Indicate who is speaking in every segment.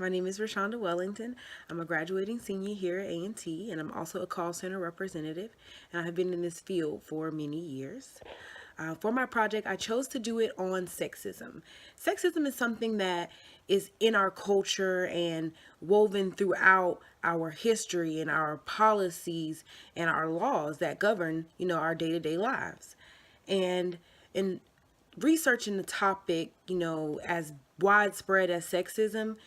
Speaker 1: My name is Rashonda Wellington. I'm a graduating senior here at A&T, and I'm also a call center representative, and I have been in this field for many years. For my project, I chose to do it on sexism. Sexism is something that is in our culture and woven throughout our history and our policies and our laws that govern, our day-to-day lives. And in researching the topic, as widespread as sexism,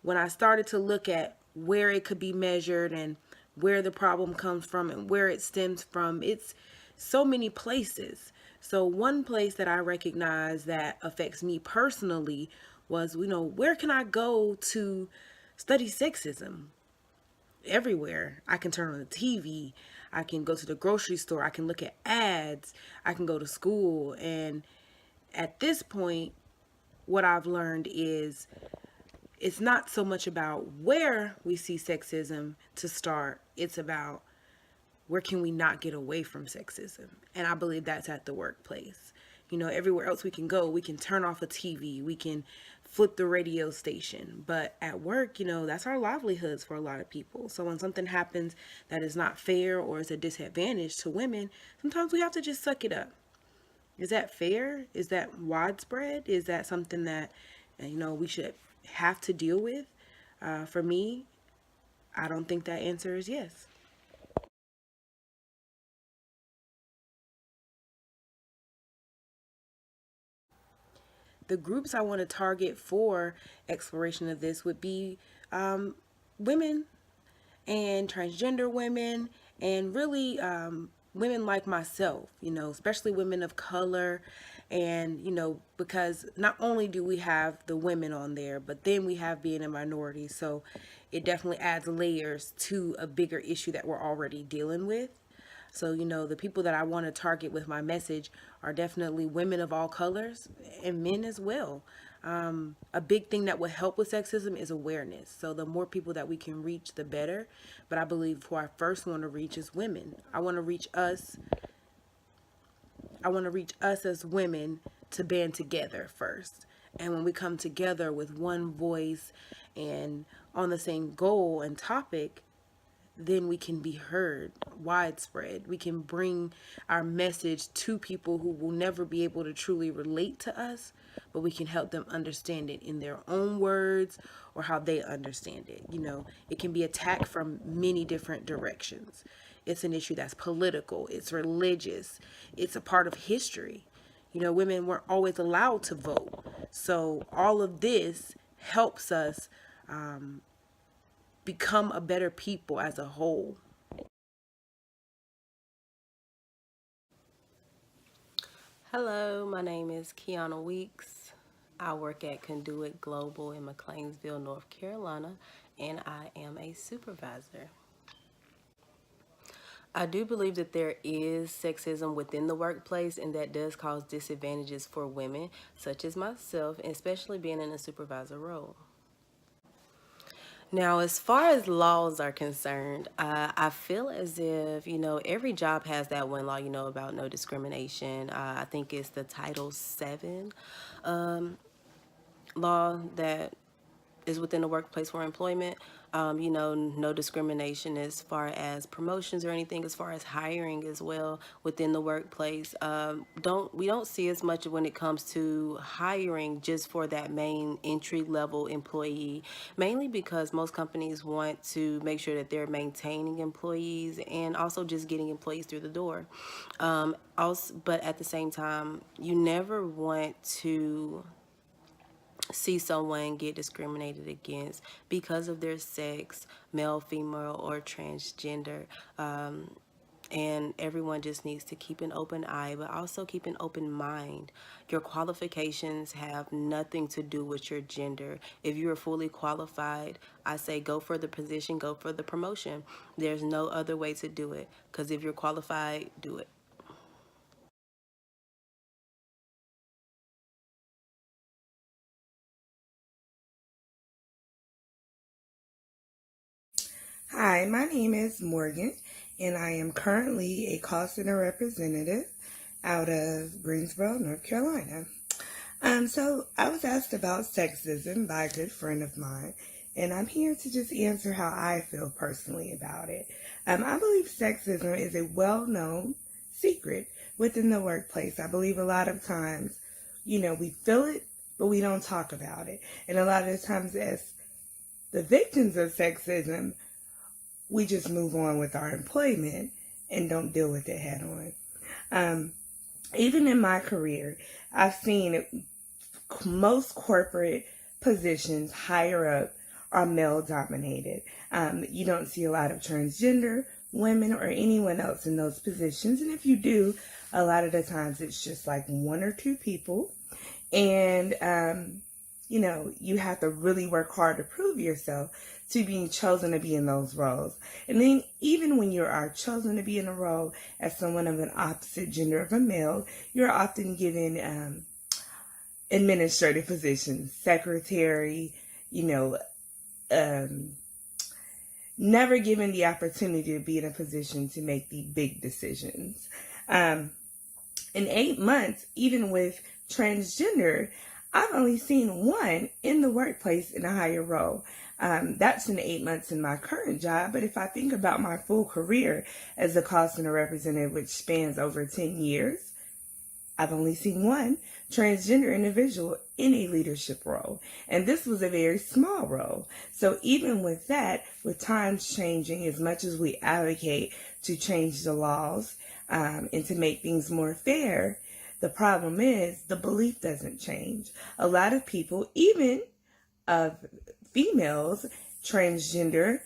Speaker 1: when I started to look at where it could be measured and where the problem comes from and where it stems from, it's so many places. So one place that I recognize that affects me personally was, where can I go to study sexism? Everywhere. I can turn on the TV, I can go to the grocery store, I can look at ads, I can go to school. And at this point, what I've learned is it's not so much about where we see sexism to start, it's about where can we not get away from sexism. And I believe that's at the workplace. Everywhere else we can go, we can turn off a TV, we can flip the radio station. But at work, that's our livelihoods for a lot of people. So when something happens that is not fair or is a disadvantage to women, sometimes we have to just suck it up. Is that fair? Is that widespread? Is that something that, we should have to deal with? For me, I don't think that answer is yes. The groups I want to target for exploration of this would be women and transgender women, and really women like myself, especially women of color. And, because not only do we have the women on there, but then we have being a minority. So it definitely adds layers to a bigger issue that we're already dealing with. So, the people that I want to target with my message are definitely women of all colors and men as well. A big thing that will help with sexism is awareness. So the more people that we can reach, the better. But I believe who I first want to reach is women. I want to reach us. I want to reach us as women to band together first. And when we come together with one voice and on the same goal and topic, then we can be heard widespread. We can bring our message to people who will never be able to truly relate to us, but we can help them understand it in their own words or how they understand it. It can be attacked from many different directions. It's an issue that's political, it's religious, it's a part of history. Women weren't always allowed to vote. So all of this helps us become a better people as a whole.
Speaker 2: Hello, my name is Kiana Weeks. I work at Conduit Global in McLeansville, North Carolina, and I am a supervisor. I do believe that there is sexism within the workplace, and that does cause disadvantages for women, such as myself, especially being in a supervisor role. Now, as far as laws are concerned, I feel as if, every job has that one law, about no discrimination. I think it's the Title VII law that is within the workplace for employment. No discrimination as far as promotions or anything, as far as hiring as well within the workplace. Don't see as much when it comes to hiring just for that main entry level employee, mainly because most companies want to make sure that they're maintaining employees and also just getting employees through the door. But at the same time, you never want to see someone get discriminated against because of their sex, male, female, or transgender. And everyone just needs to keep an open eye, but also keep an open mind. Your qualifications have nothing to do with your gender. If you are fully qualified, I say go for the position, go for the promotion. There's no other way to do it, because if you're qualified, do it.
Speaker 3: Hi, my name is Morgan, and I am currently a call center representative out of Greensboro, North Carolina. So I was asked about sexism by a good friend of mine, and I'm here to just answer how I feel personally about it. I believe sexism is a well known secret within the workplace. I believe a lot of times, we feel it, but we don't talk about it. And a lot of the times, as the victims of sexism, we just move on with our employment and don't deal with it head on. Um, Even in my career, I've seen most corporate positions higher up are male dominated. You don't see a lot of transgender women or anyone else in those positions. And if you do, a lot of the times it's just like one or two people. And, you have to really work hard to prove yourself to being chosen to be in those roles. And then even when you are chosen to be in a role as someone of an opposite gender of a male, you're often given administrative positions, secretary, um, never given the opportunity to be in a position to make the big decisions. In 8 months, even with transgender, I've only seen one in the workplace in a higher role. That's in 8 months in my current job. But if I think about my full career as a call center representative, which spans over 10 years, I've only seen one transgender individual in a leadership role. And this was a very small role. So even with that, with times changing, as much as we advocate to change the laws and to make things more fair, the problem is the belief doesn't change. A lot of people, even females, transgender,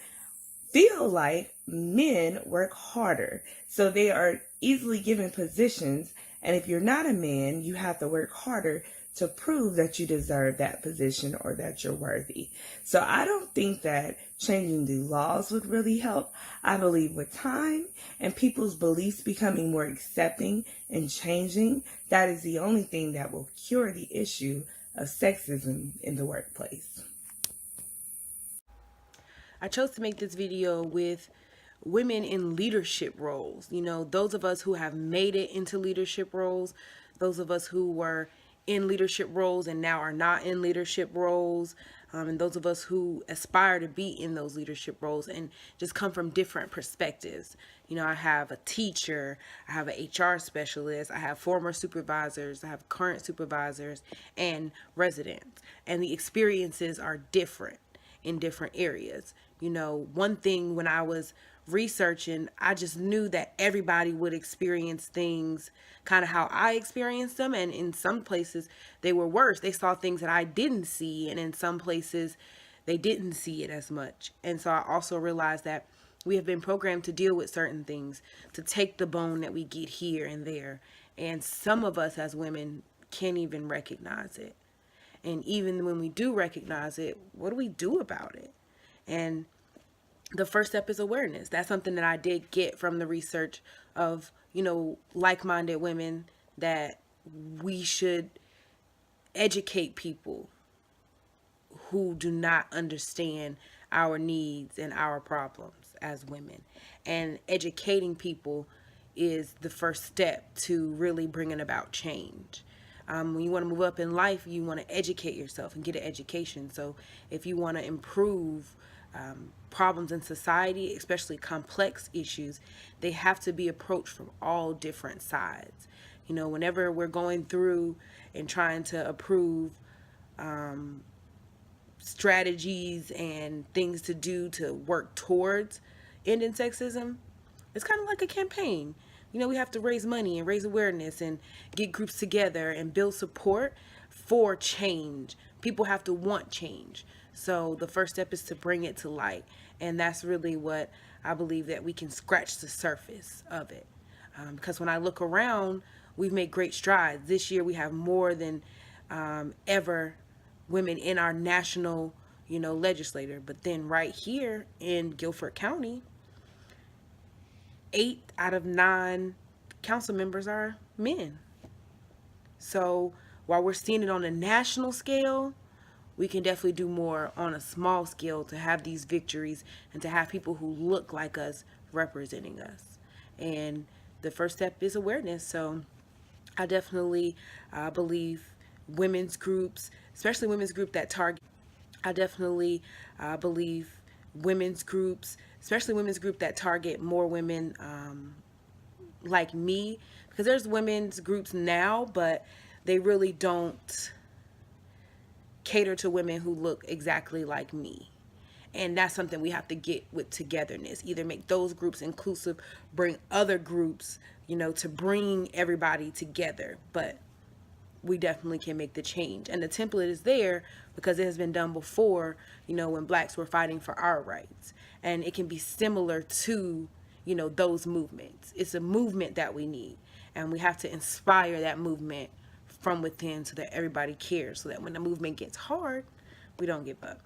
Speaker 3: feel like men work harder. So they are easily given positions. And if you're not a man, you have to work harder to prove that you deserve that position or that you're worthy. So I don't think that changing the laws would really help. I believe with time and people's beliefs becoming more accepting and changing, that is the only thing that will cure the issue of sexism in the workplace.
Speaker 1: I chose to make this video with women in leadership roles. Those of us who have made it into leadership roles, those of us who were in leadership roles and now are not in leadership roles, and those of us who aspire to be in those leadership roles and just come from different perspectives. I have a teacher, I have an HR specialist, I have former supervisors, I have current supervisors, and residents. And the experiences are different in different areas. One thing when I was researching, I just knew that everybody would experience things kind of how I experienced them. And in some places, they were worse. They saw things that I didn't see. And in some places, they didn't see it as much. And so I also realized that we have been programmed to deal with certain things, to take the bone that we get here and there. And some of us as women can't even recognize it. And even when we do recognize it, what do we do about it? And the first step is awareness. That's something that I did get from the research of, like-minded women, that we should educate people who do not understand our needs and our problems as women. And educating people is the first step to really bringing about change. When you want to move up in life, you want to educate yourself and get an education. So if you want to improve problems in society, especially complex issues, they have to be approached from all different sides. Whenever we're going through and trying to approve strategies and things to do to work towards ending sexism, it's kind of like a campaign. We have to raise money and raise awareness and get groups together and build support for change. People have to want change. So the first step is to bring it to light. And that's really what I believe, that we can scratch the surface of it. Because when I look around, we've made great strides. This year we have more than ever women in our national, legislator. But then right here in Guilford County, 8 out of 9 council members are men. So while we're seeing it on a national scale, we can definitely do more on a small scale to have these victories and to have people who look like us representing us. And the first step is awareness. So I definitely believe women's groups, especially women's group that target I definitely believe women's groups, especially women's group that target more women like me, because there's women's groups now, but they really don't cater to women who look exactly like me. And that's something we have to get with togetherness. Either make those groups inclusive, bring other groups, to bring everybody together. But we definitely can make the change. And the template is there because it has been done before, when blacks were fighting for our rights. And it can be similar to, those movements. It's a movement that we need. And we have to inspire that movement from within so that everybody cares, so that when the movement gets hard, we don't give up.